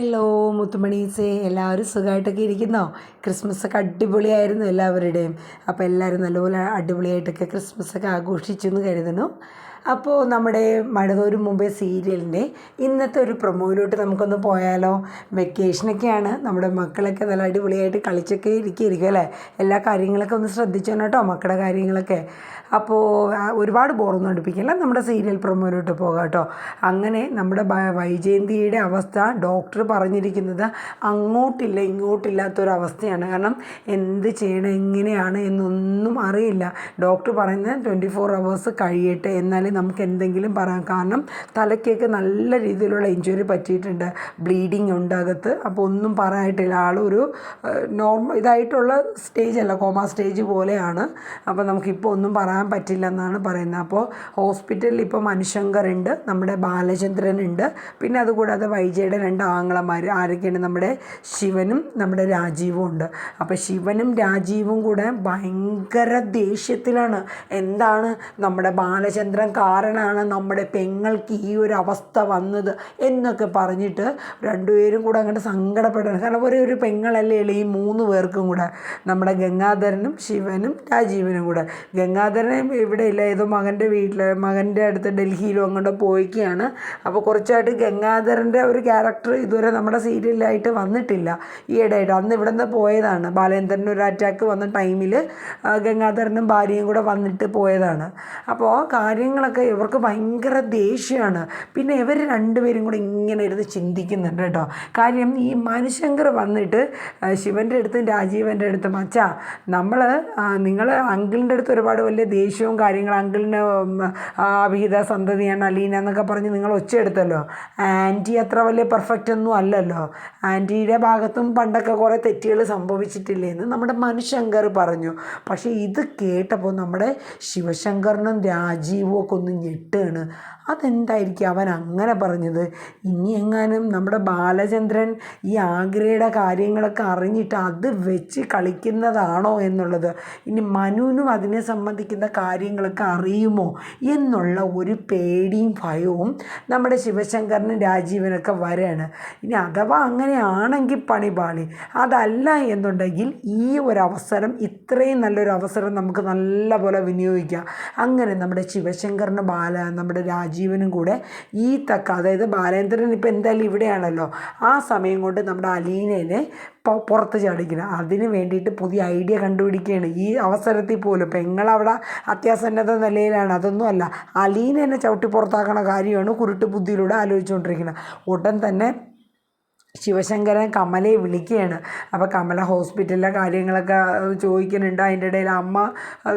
Hello മുത്തുമണീസേ, എല്ലാവരും സുഖമായിട്ടൊക്കെ ഇരിക്കുന്നോ? ക്രിസ്മസൊക്കെ അടിപൊളിയായിരുന്നു എല്ലാവരുടെയും. അപ്പോൾ എല്ലാവരും നല്ലപോലെ അടിപൊളിയായിട്ടൊക്കെ ക്രിസ്മസൊക്കെ ആഘോഷിച്ചു എന്ന് കരുതുന്നു. അപ്പോൾ നമ്മുടെ മഴതോരും മുമ്പേ സീരിയലിൻ്റെ ഇന്നത്തെ ഒരു പ്രൊമോയിലോട്ട് നമുക്കൊന്ന് പോയാലോ? വെക്കേഷനൊക്കെയാണ്, നമ്മുടെ മക്കളൊക്കെ നല്ല അടിപൊളിയായിട്ട് കളിച്ചൊക്കെ ഇരിക്കും അല്ലേ? എല്ലാ കാര്യങ്ങളൊക്കെ ഒന്ന് ശ്രദ്ധിച്ചോ കേട്ടോ, മക്കളുടെ കാര്യങ്ങളൊക്കെ. അപ്പോൾ ഒരുപാട് ബോറൊന്നും അടുപ്പിക്കില്ല, നമ്മുടെ സീരിയൽ പ്രൊമോയിലോട്ട് പോകാം കേട്ടോ. അങ്ങനെ നമ്മുടെ വൈജയന്തിയുടെ അവസ്ഥ ഡോക്ടർ പറഞ്ഞിരിക്കുന്നത് അങ്ങോട്ടില്ല ഇങ്ങോട്ടില്ലാത്തൊരവസ്ഥയാണ്. കാരണം എന്ത് ചെയ്യണം എങ്ങനെയാണ് എന്നൊന്നും അറിയില്ല. ഡോക്ടർ പറയുന്നത് 24 hours കഴിയട്ടെ എന്നാലേ നമുക്ക് എന്തെങ്കിലും പറയാം. കാരണം തലയ്ക്കൊക്കെ നല്ല രീതിയിലുള്ള ഇഞ്ചുറി പറ്റിയിട്ടുണ്ട്, ബ്ലീഡിങ് ഉണ്ട് അകത്ത്. അപ്പോൾ ഒന്നും പറയാനായിട്ടില്ല, ആളൊരു ഇതായിട്ടുള്ള സ്റ്റേജ് അല്ല, കോമ സ്റ്റേജ് പോലെയാണ്. അപ്പോൾ നമുക്കിപ്പോൾ ഒന്നും പറയാൻ പറ്റില്ല എന്നാണ് പറയുന്നത്. അപ്പോൾ ഹോസ്പിറ്റലിൽ ഇപ്പോൾ മനുശങ്കർ ഉണ്ട്, നമ്മുടെ ബാലചന്ദ്രൻ ഉണ്ട്, പിന്നെ അതുകൂടാതെ വൈജയുടെ 2 ആങ്ങളമാർ ആരൊക്കെയാണ്? നമ്മുടെ ശിവനും നമ്മുടെ രാജീവും ഉണ്ട്. അപ്പോൾ ശിവനും രാജീവും കൂടെ ഭയങ്കര ദേഷ്യത്തിലാണ്. എന്താണ്, നമ്മുടെ ബാലചന്ദ്രൻ കാരണമാണ് നമ്മുടെ പെങ്ങൾക്ക് ഈ ഒരു അവസ്ഥ വന്നത് എന്നൊക്കെ പറഞ്ഞിട്ട് രണ്ടുപേരും കൂടെ അങ്ങോട്ട് സങ്കടപ്പെടണം. കാരണം ഒരു പെങ്ങളല്ലേ ഉള്ളൂ ഈ 3 പേർക്കും കൂടെ, നമ്മുടെ ഗംഗാധരനും ശിവനും രാജീവനും കൂടെ. ഗംഗാധരൻ ഇവിടെ ഇല്ല, ഏതോ മകൻ്റെ അടുത്ത് ഡൽഹിയിലും അങ്ങോട്ട് പോയിക്കുകയാണ്. അപ്പോൾ കുറച്ചായിട്ട് ഗംഗാധരൻ്റെ ഒരു ക്യാരക്ടർ ഇതുവരെ നമ്മുടെ സീരിയലിലായിട്ട് വന്നിട്ടില്ല ഈയിടെയായിട്ട്. അന്ന് ഇവിടെ നിന്ന് പോയതാണ്, ബാലേന്ദ്രന് ഒരു അറ്റാക്ക് വന്ന ടൈമിൽ ഗംഗാധരനും ഭാര്യയും കൂടെ വന്നിട്ട് പോയതാണ്. അപ്പോൾ കാര്യങ്ങളൊക്കെ ഇവർക്ക് ഭയങ്കര ദേഷ്യമാണ്. പിന്നെ ഇവർ രണ്ടുപേരും കൂടെ ഇങ്ങനെ ഇരുന്ന് ചിന്തിക്കുന്നുണ്ട് കേട്ടോ. കാര്യം ഈ മനുശങ്കർ വന്നിട്ട് ശിവൻ്റെ അടുത്തും രാജീവൻ്റെ അടുത്തും, അച്ഛാ നിങ്ങൾ അങ്കിളിൻ്റെ അടുത്ത് ഒരുപാട് വലിയ ദേഷ്യവും കാര്യങ്ങളും, അങ്കിളിന് അവിഹിത സന്തതിയാണ് അലീന എന്നൊക്കെ പറഞ്ഞ് നിങ്ങൾ ഒച്ചയെടുത്തല്ലോ. ആൻറ്റി അത്ര വലിയ പെർഫെക്റ്റ് ഒന്നും അല്ലല്ലോ, ആൻറ്റിയുടെ ഭാഗത്തും പണ്ടൊക്കെ കുറേ തെറ്റുകൾ സംഭവിച്ചിട്ടില്ലേ എന്ന് നമ്മുടെ മനുശങ്കർ പറഞ്ഞു. പക്ഷേ ഇത് കേട്ടപ്പോൾ നമ്മുടെ ശിവശങ്കറിനും രാജീവും ഒക്കെ ഒന്ന് ഞെട്ടുകയാണ്. അതെന്തായിരിക്കും അവൻ അങ്ങനെ പറഞ്ഞത്? ഇനി എങ്ങാനും നമ്മുടെ ബാലചന്ദ്രൻ ഈ ആഗ്രയുടെ കാര്യങ്ങളൊക്കെ അറിഞ്ഞിട്ട് അത് വെച്ച് കളിക്കുന്നതാണോ എന്നുള്ളത്, ഇനി മനുവിനും അതിനെ സംബന്ധിക്കുന്ന കാര്യങ്ങളൊക്കെ അറിയുമോ എന്നുള്ള ഒരു പേടിയും ഭയവും നമ്മുടെ ശിവശങ്കറിനും രാജീവനൊക്കെ വരെയാണ്. ഇനി അഥവാ അങ്ങനെയാണെങ്കിൽ പണിപാളി. അതല്ല എന്നുണ്ടെങ്കിൽ ഈ ഒരു അവസരം, ഇത്രയും നല്ലൊരു അവസരം നമുക്ക് നല്ലപോലെ വിനിയോഗിക്കാം. അങ്ങനെ നമ്മുടെ ശിവശങ്കറിന് നമ്മുടെ രാജീവനും കൂടെ ഈ അതായത് ബാലേന്ദ്രൻ ഇപ്പോൾ എന്തായാലും ഇവിടെയാണല്ലോ, ആ സമയം കൊണ്ട് നമ്മുടെ അലീനേനെ പുറത്ത് ചാടിക്കണം. അതിന് വേണ്ടിയിട്ട് പുതിയ ഐഡിയ കണ്ടുപിടിക്കുകയാണ് ഈ അവസരത്തിൽ പോലും. പെങ്ങളവിടെ അത്യാസന്നത നിലയിലാണ്, അതൊന്നും അല്ല, അലീനേനെ ചവിട്ടി പുറത്താക്കണ കാര്യമാണ് കുരുട്ട് ബുദ്ധിയിലൂടെ ആലോചിച്ചുകൊണ്ടിരിക്കുന്നത്. ഉടൻ തന്നെ ശിവശങ്കരൻ കമലയെ വിളിക്കുകയാണ്. അപ്പോൾ കമല ഹോസ്പിറ്റലിലെ കാര്യങ്ങളൊക്കെ ചോദിക്കുന്നുണ്ട്. അതിൻ്റെ ഇടയിൽ അമ്മ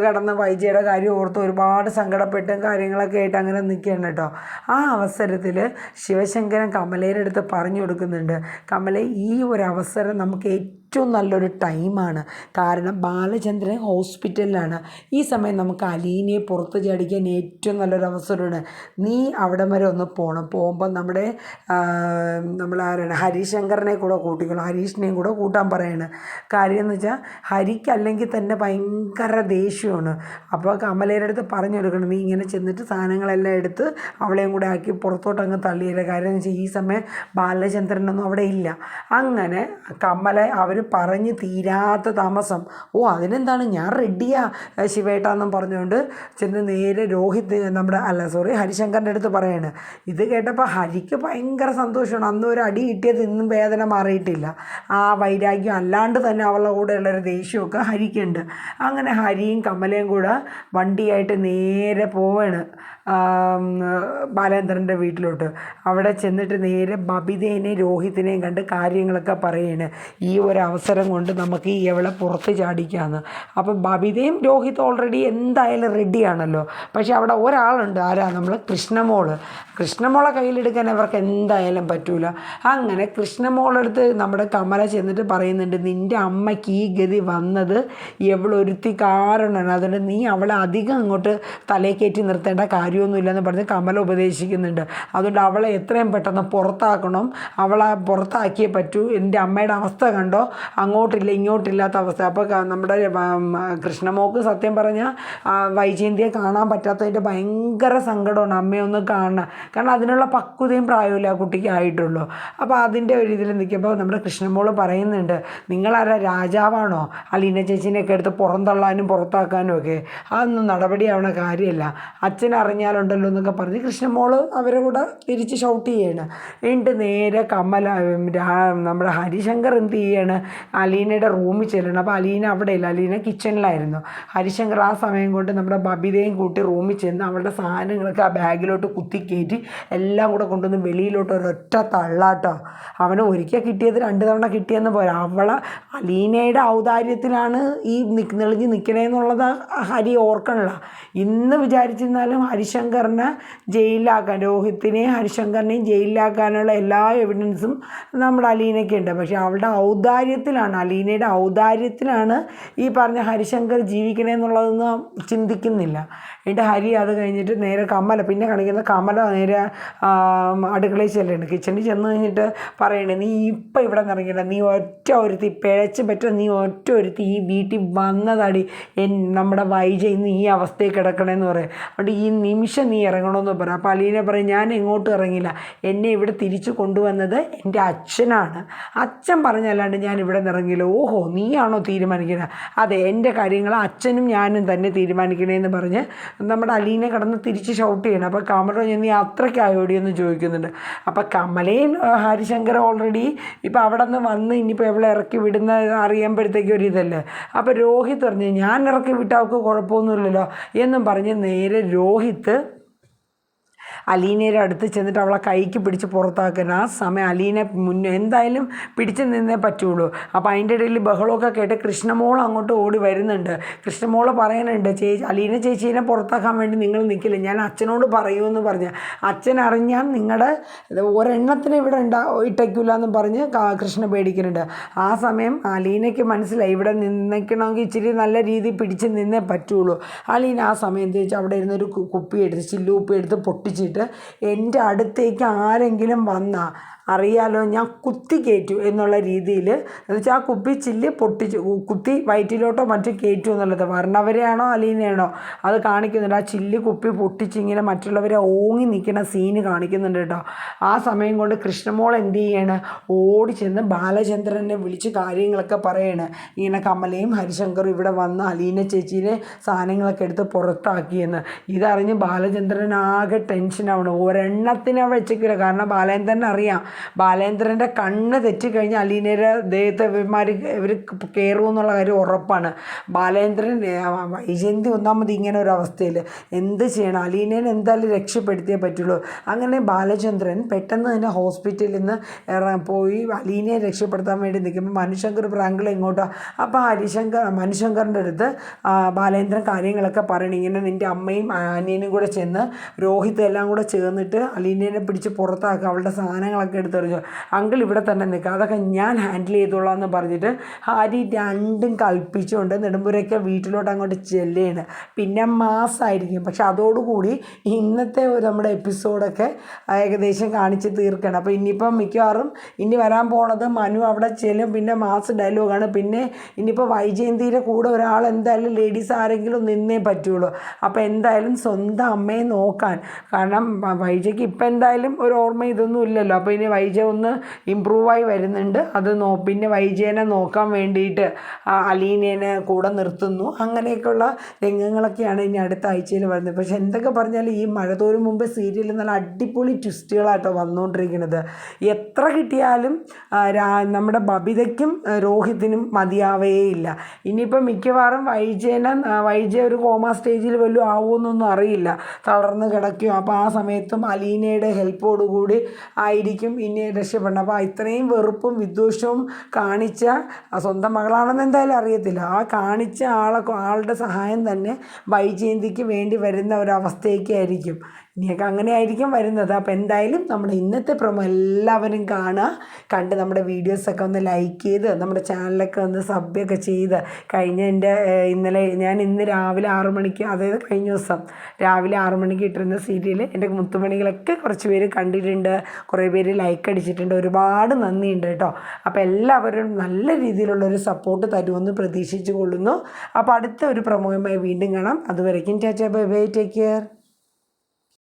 കിടന്ന് വൈജയുടെ കാര്യം ഓർത്ത് ഒരുപാട് സങ്കടപ്പെട്ടും കാര്യങ്ങളൊക്കെ ആയിട്ട് അങ്ങനെ നിൽക്കുകയാണ് കേട്ടോ. ആ അവസരത്തിൽ ശിവശങ്കരൻ കമലയുടെ അടുത്ത് പറഞ്ഞു കൊടുക്കുന്നുണ്ട്, കമല, ഈ ഒരു അവസരം നമുക്ക് ഏറ്റവും നല്ലൊരു ടൈമാണ്. കാരണം ബാലചന്ദ്രൻ ഹോസ്പിറ്റലിലാണ്, ഈ സമയം നമുക്ക് അലീനയെ പുറത്ത് ചാടിക്കാൻ ഏറ്റവും നല്ലൊരു അവസരമാണ്. നീ അവിടെ വരെ ഒന്ന് പോകുമ്പോൾ നമ്മളാരാണ് ഹരിശങ്കറിനെ കൂടെ കൂട്ടിക്കണം, ഹരീഷിനെയും കൂടെ കൂട്ടാൻ പറയാണ്. കാര്യം എന്ന് വെച്ചാൽ ഹരിക്കല്ലെങ്കിൽ തന്നെ ഭയങ്കര ദേഷ്യമാണ്. അപ്പോൾ കമലയുടെ അടുത്ത് പറഞ്ഞു കൊടുക്കണം, നീ ഇങ്ങനെ ചെന്നിട്ട് സാധനങ്ങളെല്ലാം എടുത്ത് അവളെയും കൂടെ ആക്കി പുറത്തോട്ടങ്ങ് തള്ളിയില്ല. കാര്യം എന്ന് വെച്ചാൽ ഈ സമയം ബാലചന്ദ്രനൊന്നും അവിടെ ഇല്ല. അങ്ങനെ കമല അവർ പറഞ്ഞ് തീരാത്ത താമസം, അതിനെന്താണ്, ഞാൻ റെഡിയാ ശിവേട്ടാന്നും പറഞ്ഞുകൊണ്ട് ചെന്ന് നേരെ ഹരിശങ്കറിൻ്റെ അടുത്ത് പറയാണ്. ഇത് കേട്ടപ്പോൾ ഹരിക്ക് ഭയങ്കര സന്തോഷമാണ്. അന്ന് ഒരു അടി കിട്ടിയത് ഇന്നും വേദന മാറിയിട്ടില്ല. ആ വൈരാഗ്യം അല്ലാണ്ട് തന്നെ അവളുടെ കൂടെയുള്ളൊരു ദേഷ്യമൊക്കെ ഹരിക്കുണ്ട്. അങ്ങനെ ഹരിയും കമലയും കൂടെ വണ്ടിയായിട്ട് നേരെ പോവാണ് ബാലേന്ദ്രൻ്റെ വീട്ടിലോട്ട്. അവിടെ ചെന്നിട്ട് നേരെ ബബിതേനെയും രോഹിത്തിനെയും കണ്ട് കാര്യങ്ങളൊക്കെ പറയാണ്, ഈ ഒരു അവസരം കൊണ്ട് നമുക്ക് ഇവളെ പുറത്ത് ചാടിക്കാമെന്ന്. അപ്പം ബബിതയും രോഹിത്തും ഓൾറെഡി എന്തായാലും റെഡിയാണല്ലോ. പക്ഷെ അവിടെ ഒരാളുണ്ട്, ആരാ? നമ്മൾ കൃഷ്ണമോളെ കയ്യിലെടുക്കാൻ അവർക്ക് എന്തായാലും പറ്റൂല. അങ്ങനെ കൃഷ്ണമോളെടുത്ത് നമ്മുടെ കമല ചെന്നിട്ട് പറയുന്നുണ്ട്, നിൻ്റെ അമ്മയ്ക്ക് ഈ ഗതി വന്നത് എവളൊരുത്തി കാരണമാണ്, അതുകൊണ്ട് നീ അവളെ അധികം അങ്ങോട്ട് തലയിൽ കയറ്റി നിർത്തേണ്ട കാര്യം കാര്യമൊന്നും ഇല്ലെന്ന് പറഞ്ഞ് കമല ഉപദേശിക്കുന്നുണ്ട്. അതുകൊണ്ട് അവളെ എത്രയും പെട്ടെന്ന് പുറത്താക്കണം, അവളെ പുറത്താക്കിയേ പറ്റൂ. എൻ്റെ അമ്മയുടെ അവസ്ഥ കണ്ടോ, അങ്ങോട്ടില്ല ഇങ്ങോട്ടില്ലാത്ത അവസ്ഥ. അപ്പോൾ നമ്മുടെ കൃഷ്ണമോൾക്ക് സത്യം പറഞ്ഞാൽ വൈജയന്തിയെ കാണാൻ പറ്റാത്തതിൻ്റെ ഭയങ്കര സങ്കടമാണ്. അമ്മയൊന്നും കാണണം, കാരണം അതിനുള്ള പക്വതയും പ്രായമില്ല ആ കുട്ടിക്ക് ആയിട്ടുള്ളൂ. അപ്പോൾ അതിൻ്റെ ഒരു ഇതിൽ നിൽക്കുമ്പോൾ നമ്മുടെ കൃഷ്ണമോൾ പറയുന്നുണ്ട്, നിങ്ങളാരാ രാജാവാണോ അലീന ചേച്ചീനെയൊക്കെ എടുത്ത് പുറന്തള്ളാനും പുറത്താക്കാനും ഒക്കെ? അതൊന്നും നടപടിയാവണ കാര്യമല്ല, അച്ഛൻ അറിഞ്ഞാലുണ്ടല്ലോ എന്നൊക്കെ പറഞ്ഞ് കൃഷ്ണമോൾ അവരെ കൂടെ തിരിച്ച് ഷൗട്ട് ചെയ്യാണ്. എന്നിട്ട് നേരെ നമ്മുടെ ഹരിശങ്കർ എന്ത് ചെയ്യാണ്, അലീനയുടെ റൂമിൽ ചെല്ലണം. അപ്പോൾ അലീന അവിടെ ഇല്ല, അലീന കിച്ചണിലായിരുന്നു. ഹരിശങ്കർ ആ സമയം കൊണ്ട് നമ്മുടെ ബബിതയും കൂട്ടി റൂമിൽ ചെന്ന് അവളുടെ സാധനങ്ങളൊക്കെ ആ ബാഗിലോട്ട് കുത്തിക്കയറ്റി എല്ലാം കൂടെ കൊണ്ടുവന്ന് വെളിയിലോട്ട് ഒരൊറ്റ തള്ളാട്ടോ. അവന് ഒരിക്കൽ കിട്ടിയത് 2 തവണ കിട്ടിയെന്ന് പോരാ, അലീനയുടെ ഔദാര്യത്തിലാണ് ഈ നെളിഞ്ഞ് നിൽക്കണേന്നുള്ളത് ഹരി ഓർക്കണില്ല. ഇന്ന് വിചാരിച്ചിരുന്നാലും ഹരിശങ്കറിനെ ജയിലിലാക്കാൻ, രോഹിത്തിനെയും ഹരിശങ്കറിനെയും ജയിലിലാക്കാനുള്ള എല്ലാ എവിഡൻസും നമ്മുടെ അലീനയ്ക്കുണ്ട്. പക്ഷേ അവളുടെ ഔദാര്യത്തിലാണ്, അലീനയുടെ ഔദാര്യത്തിലാണ് ഈ പറഞ്ഞ ഹരിശങ്കർ ജീവിക്കണേന്നുള്ളതൊന്നും ചിന്തിക്കുന്നില്ല. എന്നിട്ട് ഹരി അത് കഴിഞ്ഞിട്ട് നേരെ പിന്നെ കാണിക്കുന്ന കമല നേരെ അടുക്കളയിൽ ചെല്ലുന്നുണ്ട്. കിച്ചണിൽ ചെന്ന് കഴിഞ്ഞിട്ട് പറയണേ, നീ ഇപ്പം ഇവിടെ നിന്ന് ഇറങ്ങിയില്ല, നീ ഒറ്റ ഒരുത്തി പിഴച്ച് പറ്റുക, നീ ഒറ്റ ഒരുത്തി ഈ വീട്ടിൽ വന്നതാടി നമ്മുടെ വൈജ ഇന്ന് ഈ അവസ്ഥയിൽ കിടക്കണമെന്ന് പറയും. അതുകൊണ്ട് ഈ നിമിഷം നീ ഇറങ്ങണമെന്ന് പറയും. അപ്പോൾ അലീന പറയും, ഞാൻ എങ്ങോട്ടും ഇറങ്ങില്ല, എന്നെ ഇവിടെ തിരിച്ചു കൊണ്ടുവന്നത് എൻ്റെ അച്ഛനാണ്, അച്ഛൻ പറഞ്ഞല്ലാണ്ട് ഞാൻ ഇവിടെ നിന്ന് ഇറങ്ങില്ല. ഓഹോ, നീയാണോ തീരുമാനിക്കുന്നത്? അതെ, എൻ്റെ കാര്യങ്ങൾ അച്ഛനും ഞാനും തന്നെ തീരുമാനിക്കണേന്ന് പറഞ്ഞ് നമ്മുടെ അലീനെ കിടന്ന് തിരിച്ച് ഷൗട്ട് ചെയ്യണം. അപ്പോൾ കമല നീ അത്രയ്ക്കായോടിയെന്ന് ചോദിക്കുന്നുണ്ട്. അപ്പോൾ കമലയും ഹരിശങ്കർ ഓൾറെഡി ഇപ്പോൾ അവിടെ നിന്ന് വന്ന് ഇനിയിപ്പോൾ എവിടെ ഇറക്കി വിടുന്ന അറിയുമ്പോഴത്തേക്കും ഒരു ഇതല്ലേ. അപ്പോൾ രോഹിത് പറഞ്ഞു, ഞാൻ ഇറക്കി വിട്ടാൽ അവൾക്ക് കുഴപ്പമൊന്നുമില്ലല്ലോ എന്നും പറഞ്ഞ് നേരെ രോഹിത്ത് അലീനയുടെ അടുത്ത് ചെന്നിട്ട് അവളെ കൈക്ക് പിടിച്ച് പുറത്താക്കാൻ. ആ സമയം അലീനെ എന്തായാലും പിടിച്ച് നിന്നേ പറ്റുള്ളൂ. അപ്പോൾ അതിൻ്റെ ഇടയിൽ ബഹളമൊക്കെ കേട്ട് കൃഷ്ണമോൾ അങ്ങോട്ട് ഓടി വരുന്നുണ്ട്. കൃഷ്ണമോൾ പറയുന്നുണ്ട്, അലീന ചേച്ചീനെ പുറത്താക്കാൻ വേണ്ടി നിങ്ങൾ നിൽക്കില്ല, ഞാൻ അച്ഛനോട് പറയുമെന്ന് പറഞ്ഞ്. അച്ഛൻ അറിഞ്ഞാൽ നിങ്ങളുടെ ഒരെണ്ണത്തിന് ഇവിടെ ഇട്ടേക്കില്ല എന്ന് പറഞ്ഞ് കൃഷ്ണ പേടിക്കുന്നുണ്ട്. ആ സമയം അലീനയ്ക്ക് മനസ്സിലായി ഇവിടെ നിൽക്കണമെങ്കിൽ ഇച്ചിരി നല്ല രീതിയിൽ പിടിച്ച് നിന്നേ പറ്റുള്ളൂ. അലീന ആ സമയം എന്താ വെച്ചാൽ അവിടെ ഇരുന്നൊരു കുപ്പി എടുത്ത് ചില്ലുകുപ്പി എടുത്ത് പൊട്ടിച്ചിട്ട് എൻ്റെ അടുത്തേക്ക് ആരെങ്കിലും വന്നാൽ അറിയാലോ ഞാൻ കുത്തി കയറ്റു എന്നുള്ള രീതിയിൽ, എന്നുവെച്ചാൽ ആ കുപ്പി ചില്ല് പൊട്ടിച്ച് കുത്തി വയറ്റിലോട്ടോ മറ്റോ കയറ്റു എന്നുള്ളത്. വരണവരെയാണോ അലീനയാണോ അത് കാണിക്കുന്നുണ്ട്. ആ ചില്ല് കുപ്പി പൊട്ടിച്ചിങ്ങനെ മറ്റുള്ളവരെ ഓങ്ങി നിൽക്കുന്ന സീന് കാണിക്കുന്നുണ്ട് കേട്ടോ. ആ സമയം കൊണ്ട് കൃഷ്ണമോൾ എന്ത് ചെയ്യാണ്, ഓടി ചെന്ന് ബാലചന്ദ്രനെ വിളിച്ച് കാര്യങ്ങളൊക്കെ പറയാണ്. ഇങ്ങനെ കമലയും ഹരിശങ്കറും ഇവിടെ വന്ന് അലീന ചേച്ചീനെ സാധനങ്ങളൊക്കെ എടുത്ത് പുറത്താക്കിയെന്ന്. ഇതറിഞ്ഞ് ബാലചന്ദ്രൻ ആകെ ടെൻഷനാവണം. ഒരെണ്ണത്തിനെ വെച്ചിട്ടില്ല, കാരണം ബാലേന്ദ്രൻ അറിയാം ബാലേന്ദ്രൻ്റെ കണ്ണ് തെറ്റിക്കഴിഞ്ഞാൽ അലീനയുടെ ദേഹത്തെ ഇവർ കയറുമെന്നുള്ള കാര്യം ഉറപ്പാണ്. ബാലേന്ദ്രൻ വൈജയന്തി ഒന്നാമത് ഇങ്ങനെ ഒരു അവസ്ഥയിൽ എന്ത് ചെയ്യണം, അലീനേനെ എന്തായാലും രക്ഷപ്പെടുത്തിയേ പറ്റുള്ളൂ. അങ്ങനെ ബാലചന്ദ്രൻ പെട്ടെന്ന് തന്നെ ഹോസ്പിറ്റലിൽ നിന്ന് പോയി അലീനയെ രക്ഷപ്പെടുത്താൻ വേണ്ടി നിൽക്കുമ്പോൾ മനുശങ്കർ പ്രാങ്കിൾ എങ്ങോട്ടാണ്. അപ്പോൾ മനുശങ്കറിൻ്റെ അടുത്ത് ബാലേന്ദ്രൻ കാര്യങ്ങളൊക്കെ പറയണം. ഇങ്ങനെ നിൻ്റെ അമ്മയും അനിയനും കൂടെ ചെന്ന് രോഹിത് എല്ലാം കൂടെ ചേർന്നിട്ട് അലീനേനെ പിടിച്ച് പുറത്താക്കുക, അവളുടെ സാധനങ്ങളൊക്കെ എടുത്തെറിഞ്ഞു. അങ്കിൾ ഇവിടെ തന്നെ നിൽക്കുക, അതൊക്കെ ഞാൻ ഹാൻഡിൽ ചെയ്തോളാം എന്ന് പറഞ്ഞിട്ട് ഹരി രണ്ടും കൽപ്പിച്ചുകൊണ്ട് നെടുമ്പുരയ്ക്ക് വീട്ടിലോട്ട് അങ്ങോട്ട് ചെല്ലുകയാണ്. പിന്നെ മാസമായിരിക്കും. പക്ഷെ അതോടുകൂടി ഇന്നത്തെ നമ്മുടെ എപ്പിസോഡൊക്കെ ഏകദേശം കാണിച്ച് തീർക്കണം. അപ്പോൾ ഇനിയിപ്പം മിക്കവാറും ഇനി വരാൻ പോണത് മനു അവിടെ ചെല്ലും, പിന്നെ മാസ് ഡയലോഗാണ്. പിന്നെ ഇനിയിപ്പോൾ വൈജയന്തിയുടെ കൂടെ ഒരാൾ എന്തായാലും ലേഡീസ് ആരെങ്കിലും നിന്നേ പറ്റുള്ളൂ. അപ്പോൾ എന്തായാലും സ്വന്തം അമ്മയെ നോക്കാൻ, കാരണം വൈജയ്ക്ക് ഇപ്പം എന്തായാലും ഒരു ഓർമ്മ ഇതൊന്നും ഇല്ലല്ലോ. അപ്പോൾ ഇനി വൈജ ഒന്ന് ഇമ്പ്രൂവായി വരുന്നുണ്ട്. അത് പിന്നെ വൈജയനെ നോക്കാൻ വേണ്ടിയിട്ട് അലീനേനെ കൂടെ നിർത്തുന്നു. അങ്ങനെയൊക്കെയുള്ള രംഗങ്ങളൊക്കെയാണ് ഇനി അടുത്ത ആഴ്ചയിൽ വരുന്നത്. പക്ഷെ എന്തൊക്കെ പറഞ്ഞാലും ഈ മഴതോരും മുമ്പ് സീരിയലിൽ നല്ല അടിപൊളി ട്വിസ്റ്റുകളായിട്ടോ വന്നുകൊണ്ടിരിക്കുന്നത്. എത്ര കിട്ടിയാലും നമ്മുടെ ബബിതയ്ക്കും രോഹിത്തിനും മതിയാവേയില്ല. ഇനിയിപ്പോൾ മിക്കവാറും വൈജ ഒരു കോമ സ്റ്റേജിൽ വല്ലതും ആവുമെന്നൊന്നും അറിയില്ല, തളർന്ന് കിടക്കും. അപ്പോൾ ആ സമയത്തും അലീനയുടെ ഹെൽപ്പോടുകൂടി ആയിരിക്കും ഇനി രക്ഷപ്പെടണം. അപ്പോൾ ഇത്രയും വെറുപ്പും വിദ്വേഷവും കാണിച്ച സ്വന്തം മകളാണെന്ന് എന്തായാലും അറിയത്തില്ല, ആ കാണിച്ച ആളുടെ സഹായം തന്നെ വൈജയന്തിക്ക് വേണ്ടി വരുന്ന ഒരവസ്ഥയൊക്കെ ആയിരിക്കും. ഇനിയൊക്കെ അങ്ങനെ ആയിരിക്കും വരുന്നത്. അപ്പോൾ എന്തായാലും നമ്മുടെ ഇന്നത്തെ പ്രൊമോ എല്ലാവരും കാണുക, കണ്ട് നമ്മുടെ വീഡിയോസൊക്കെ ഒന്ന് ലൈക്ക് ചെയ്ത് നമ്മുടെ ചാനലൊക്കെ ഒന്ന് സബ്യൊക്കെ ചെയ്ത് ഇന്ന് രാവിലെ 6 മണിക്ക്, അതായത് കഴിഞ്ഞ ദിവസം രാവിലെ 6 മണിക്ക് ഇട്ടിരുന്ന സീരിയൽ എൻ്റെ മുത്തുമണികളൊക്കെ കുറച്ച് പേര് കണ്ടിട്ടുണ്ട്, കുറേ പേര് ലൈക്ക് അടിച്ചിട്ടുണ്ട്. ഒരുപാട് നന്ദിയുണ്ട് കേട്ടോ. അപ്പോൾ എല്ലാവരും നല്ല രീതിയിലുള്ളൊരു സപ്പോർട്ട് തരുമെന്ന് പ്രതീക്ഷിച്ചു കൊള്ളുന്നു. അപ്പോൾ അടുത്ത ഒരു പ്രൊമോയുമായി വീണ്ടും കാണാം. അതുവരേക്കും tata bye bye, take care.